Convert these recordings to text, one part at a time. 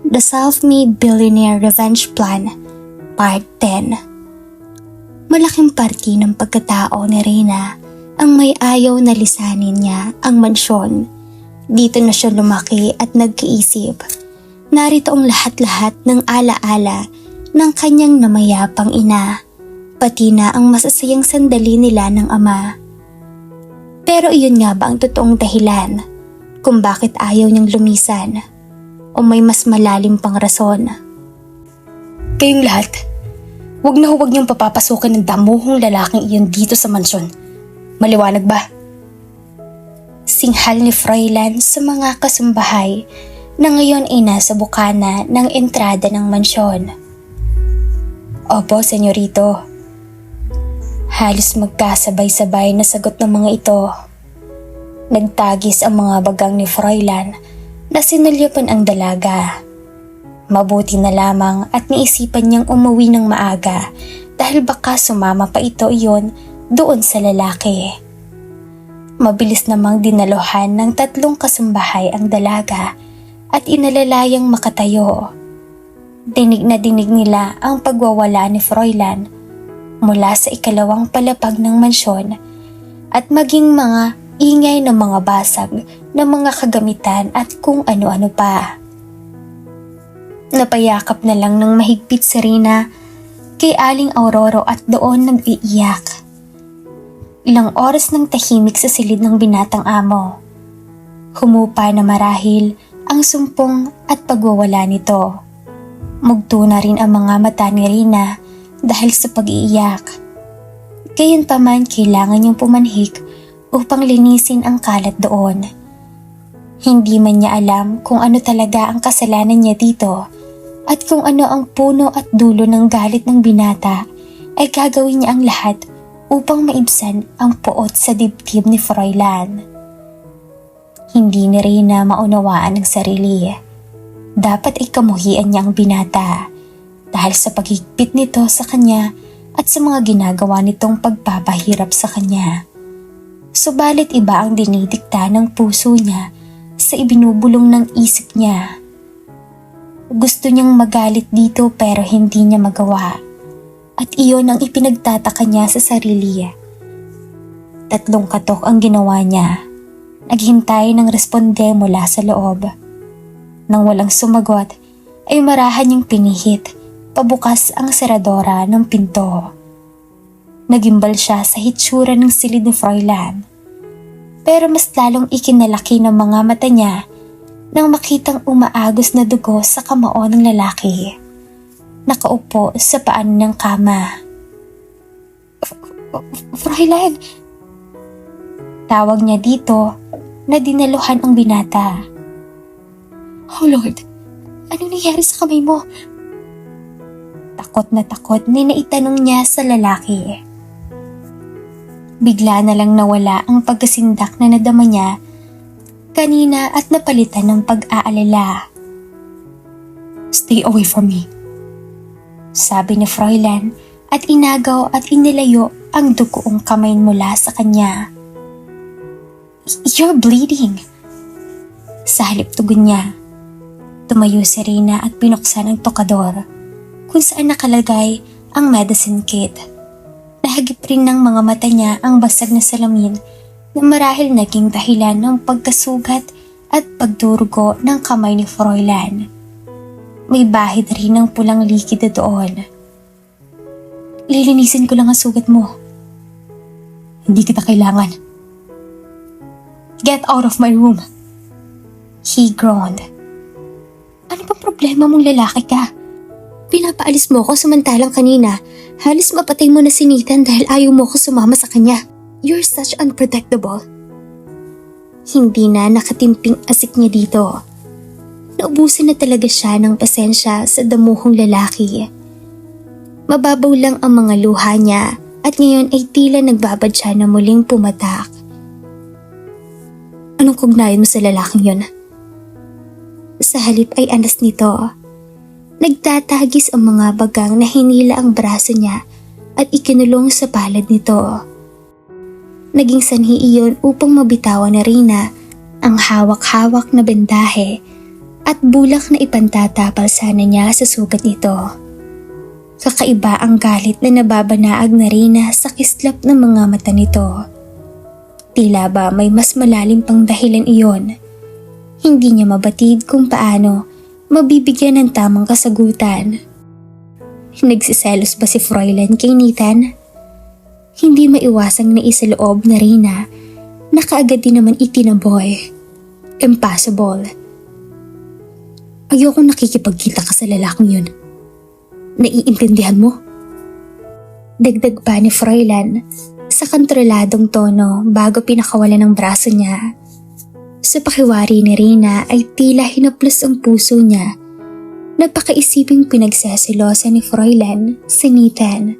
The Self-Made Billionaire Revenge Plan, Part 10. Malaking parte ng pagkatao ni Reyna ang may ayaw na lisanin niya ang mansyon. Dito na siya lumaki at nagkaisip. Narito ang lahat-lahat ng alaala ng kanyang namayapang ina, pati na ang masasayang sandali nila ng ama. Pero iyon nga ba ang totoong dahilan kung bakit ayaw niyang lumisan? O may mas malalim pang rason? Kayong lahat, huwag niyong papapasukin ng damuhong lalaking iyon dito sa mansyon. Maliwanag ba? Singhal ni Froilan sa mga kasambahay na ngayon ay nasa bukana ng entrada ng mansyon. Opo, senyorito. Halos magkasabay-sabay na sagot ng mga ito. Nagtagis ang mga bagang ni Froilan na sinulyapan ang dalaga. Mabuti na lamang at naisipan niyang umuwi ng maaga dahil baka sumama pa iyon doon sa lalaki. Mabilis namang dinaluhan ng 3 kasambahay ang dalaga at inalalayang makatayo. Dinig na dinig nila ang pagwawala ni Froilan mula sa ikalawang palapag ng mansyon at maging mga ingay ng mga basag ng mga kagamitan at kung ano-ano pa. Napayakap na lang ng mahigpit si Reyna kay Aling Aurora at doon nag-iiyak. Ilang oras nang tahimik sa silid ng binatang amo. Humupa na marahil ang sumpong at pagwawala nito. Mugto na rin ang mga mata ni Reyna dahil sa pag-iiyak. Gayunpaman kailangan niyang pumanhik upang linisin ang kalat doon. Hindi man niya alam kung ano talaga ang kasalanan niya dito at kung ano ang puno at dulo ng galit ng binata ay gagawin niya ang lahat upang maibsan ang puot sa dibdib ni Froilan. Hindi ni Reyna maunawaan ang sarili. Dapat ay kamuhian niya ang binata dahil sa paghigpit nito sa kanya at sa mga ginagawa nitong pagpapahirap sa kanya. Subalit iba ang dinidikta ng puso niya sa ibinubulong ng isip niya. Gusto niyang magalit dito pero hindi niya magawa. At iyon ang ipinagtataka niya sa sarili. 3 katok ang ginawa niya. Naghintay ng responde mula sa loob. Nang walang sumagot ay marahan niyang pinihit pabukas ang seradora ng pinto. Nagimbal siya sa hitsura ng silid ni Froilan. Pero mas lalong ikinalaki ng mga mata niya nang makitang umaagos na dugo sa kamao ng lalaki. Nakaupo sa paan ng kama. Froilan! Tawag niya dito na dinaluhan ang binata. Oh Lord, ano nangyari sa kamay mo? Takot na takot naitanong niya sa lalaki. Bigla na lang nawala ang pagkasindak na nadama niya kanina at napalitan ng pag-aalala. Stay away from me, sabi ni Froilan at inagaw at inilayo ang dugoong kamay mula sa kanya. You're bleeding. Sa halip tugon niya, tumayo si Reyna at binuksan ang tokador kung saan nakalagay ang medicine kit. Nahagip rin ng mga mata niya ang basag na salamin na marahil naging dahilan ng pagkasugat at pagdurugo ng kamay ni Froilan. May bahid rin ng pulang likido doon. Lilinisin ko lang ang sugat mo. Hindi kita kailangan. Get out of my room. He groaned. Ano bang problema mong lalaki ka? Pinapaalis mo ko samantalang kanina halos mapatay mo na si Nathan dahil ayaw mo ko sumama sa kanya. You're such unpredictable. Hindi na nakatimping asik niya dito. Naubusan na talaga siya ng pasensya sa damuhong lalaki. Mababaw lang ang mga luha niya at ngayon ay tila nagbabad siya na muling pumatak. Anong kugnayan mo sa lalaking yon? Sa halip ay anas nito. Nagtatagis ang mga bagang na hinila ang braso niya at ikinulong sa palad nito. Naging sanhi iyon upang mabitawan ni Reyna ang hawak-hawak na bendahe at bulak na ipantatapal sana niya sa sugat nito. Kakaiba ang galit na nababanaag na Reyna sa kislap ng mga mata nito. Tila ba may mas malalim pang dahilan iyon? Hindi niya mabatid kung paano mabibigyan ng tamang kasagutan. Nagsiselos ba si Froilan kay Nathan? Hindi maiwasang naisaloob na Reyna na kaagad din naman itinaboy. Impossible. Ayokong nakikipagkita ka sa lalaking yun. Naiintindihan mo? Dagdag pa ni Froilan sa kontroladong tono bago pinakawalan ng braso niya. Sa pakiwari ni Reyna ay tila hinaplos ang puso niya. Napakaisiping pinagsasilosa ni Froilan si Nathan.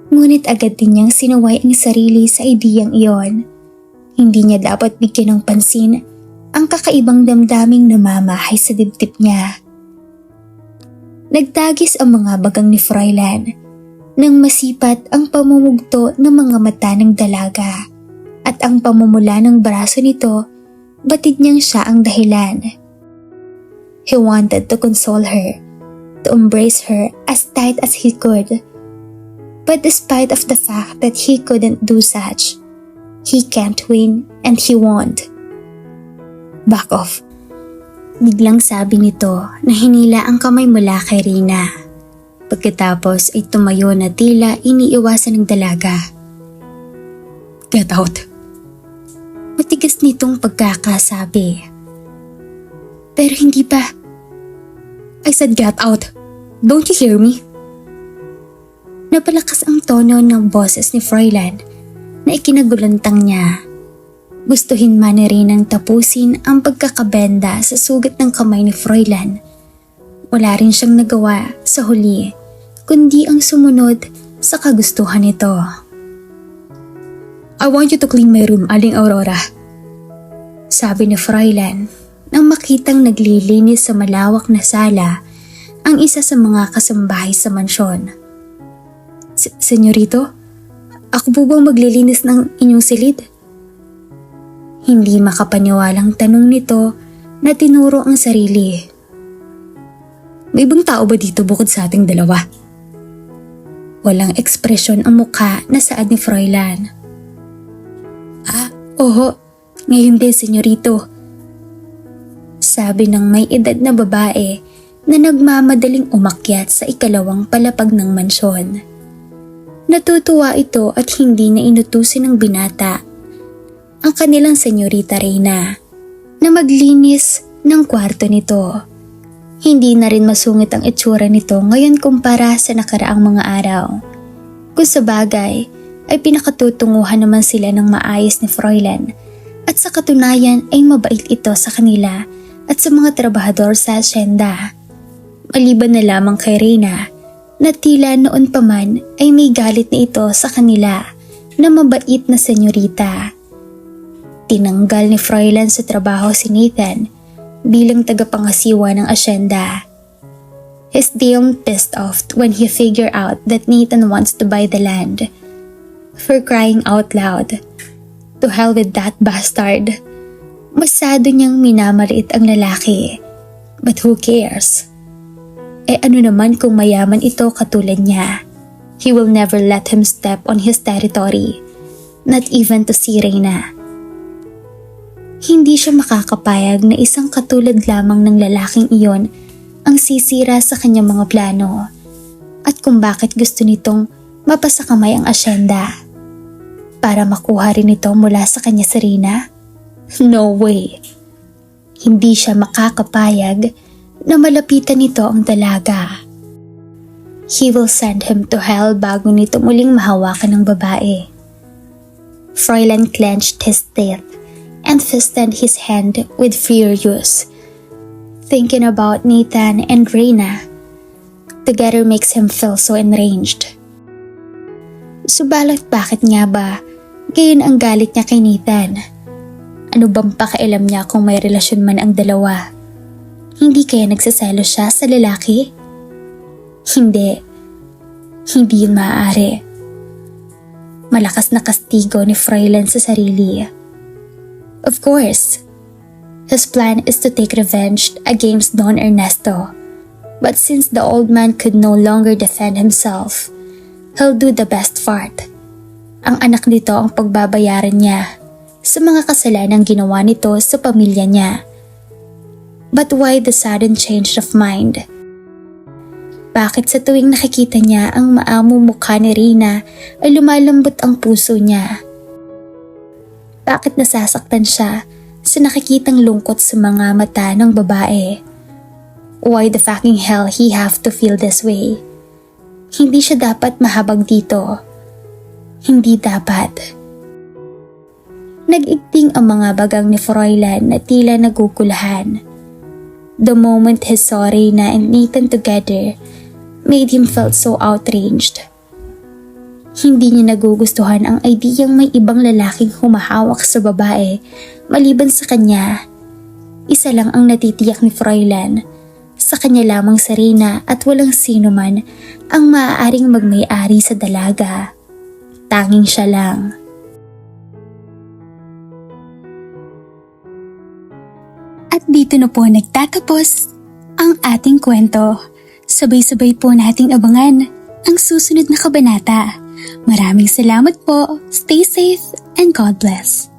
Ngunit agad din niyang sinaway ang sarili sa ideyang iyon. Hindi niya dapat bigyan ng pansin ang kakaibang damdaming namamahay sa dibdib niya. Nagtagis ang mga bagang ni Froilan nang masipat ang pamumugto ng mga mata ng dalaga at ang pamumula ng braso nito, batid niyang siya ang dahilan. He wanted to console her, to embrace her as tight as he could. But despite of the fact that he couldn't do such, he can't win and he won't. Back off. Biglang sabi nito na hinila ang kamay mula kay Reyna. Pagkatapos ay tumayo na tila iniiwasan ng dalaga. Get out. Matigas nitong pagkakasabi. Pero hindi pa. I said get out. Don't you hear me? Napalakas ang tono ng boses ni Froilan na ikinagulantang niya. Gustuhin man ni Reynang tapusin ang pagkakabenda sa sugat ng kamay ni Froilan. Wala rin siyang nagawa sa huli, kundi ang sumunod sa kagustuhan nito. I want you to clean my room, Aling Aurora. Sabi ni Froilan nang makitang naglilinis sa malawak na sala ang isa sa mga kasambahay sa mansyon. Senyorito, ako po bang maglilinis ng inyong silid? Hindi makapaniwalang tanong nito na tinuro ang sarili. May ibang tao ba dito bukod sa ating dalawa? Walang ekspresyon ang mukha na saad ni Froilan. Oho, ngayon din senyorito. Sabi ng may edad na babae na nagmamadaling umakyat sa ikalawang palapag ng mansyon. Natutuwa ito at hindi na inutusin ng binata ang kanilang senyorita Reyna na maglinis ng kwarto nito. Hindi na rin masungit ang itsura nito ngayon kumpara sa nakaraang mga araw. Kung sa bagay ay pinakatutunguhan naman sila ng maayos ni Froilan at sa katunayan ay mabait ito sa kanila at sa mga trabahador sa asyenda. Maliban na lamang kay Reyna na tila noon pa man ay may galit na ito sa kanila na mabait na senyorita. Tinanggal ni Froilan sa trabaho si Nathan bilang tagapangasiwa ng asyenda. He's damn pissed off when he figure out that Nathan wants to buy the land. For crying out loud. To hell with that bastard. Masyado niyang minamaliit ang lalaki. But who cares? Ano naman kung mayaman ito katulad niya? He will never let him step on his territory. Not even to see Reyna. Hindi siya makakapayag na isang katulad lamang ng lalaking iyon ang sisira sa kanyang mga plano at kung bakit gusto nitong mapasakamay ang asyenda para makuha rin ito mula sa kanya si Reyna. No way. Hindi siya makakapayag na malapitan nito ang dalaga. He will send him to hell bago nito muling mahawakan ng babae. Froilan clenched his teeth and fisted his hand with furious. Thinking about Nathan and Reyna together makes him feel so enraged. Subalit bakit nga ba gayon ang galit niya kay Nathan? Ano bang pakialam niya kung may relasyon man ang dalawa? Hindi kaya nagsaselo siya sa lalaki? Hindi. Hindi yun maaari. Malakas na kastigo ni Froilan sa sarili. Of course, His plan is to take revenge against Don Ernesto. But since the old man could no longer defend himself, he'll do the best part. Ang anak nito ang pagbabayaran niya sa mga kasalanang ginawa nito sa pamilya niya. But why the sudden change of mind? Bakit sa tuwing nakikita niya ang maamong mukha ni Reyna ay lumalambot ang puso niya? Bakit nasasaktan siya sa nakikitang lungkot sa mga mata ng babae? Why the fucking hell he have to feel this way? Hindi siya dapat mahabag dito. Hindi dapat. Nag-igting ang mga bagang ni Froilan na tila nagugulahan. The moment he saw Reyna and Nathan together made him felt so outraged. Hindi niya nagugustuhan ang ideyang may ibang lalaking humahawak sa babae maliban sa kanya. Isa lang ang natitiyak ni Froilan. Sa kanya lamang si Reyna at walang sino man ang maaaring magmay-ari sa dalaga. Tanging siya lang. At dito na po nagtatapos ang ating kwento. Sabay-sabay po nating abangan ang susunod na kabanata. Maraming salamat po. Stay safe and God bless.